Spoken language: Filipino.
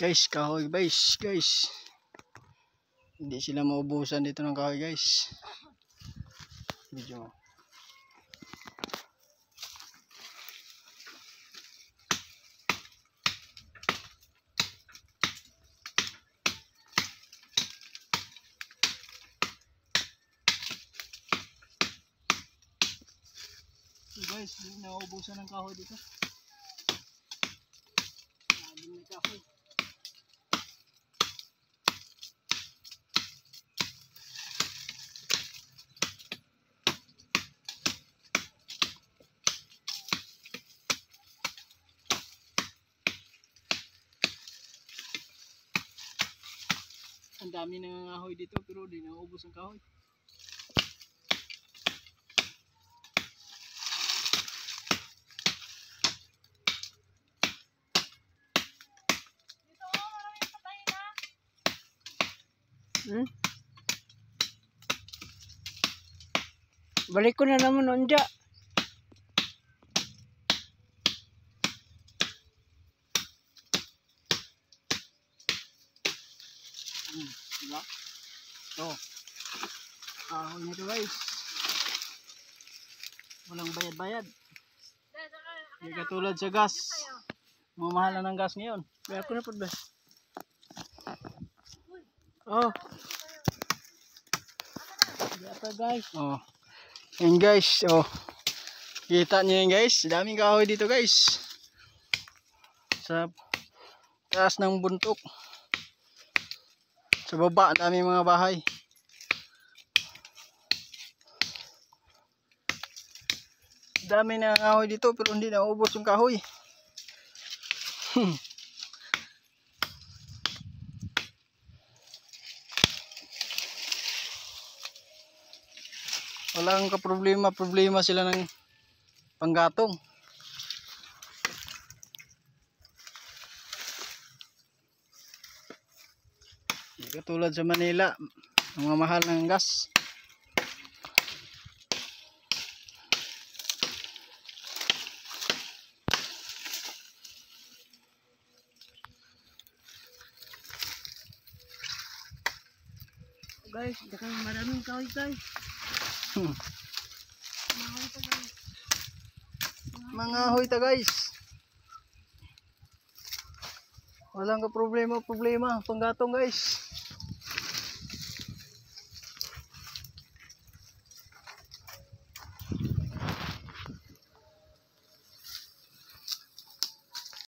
Guys, kahoy guys. Hindi sila maubusan dito ng kahoy guys. Video mo. So guys, hindi naubusan ng kahoy dito. Maraming may kahoy. Ang dami nangangahoy dito pero di naubos ang kahoy. Balik ko na naman onja. Diba? So, kahoy nito guys. Walang bayad-bayad. Hindi katulad sa gas. Mamahal na ng gas ngayon. Kaya ako na po ba? Oh. Yata guys. Oh. Yan guys, oh. Kita niyo yan guys, daming kahoy dito guys. Sa taas ng bundok. Sa baba, daming mga bahay. Dami na kahoy dito pero hindi naubos yung kahoy. Walang problema sila ng panggatong. Hindi katulad sa Manila, mga mahal ng gas. Guys, maraming kahoy guys. Mga hoy ta guys. Walang ka problema panggatong guys.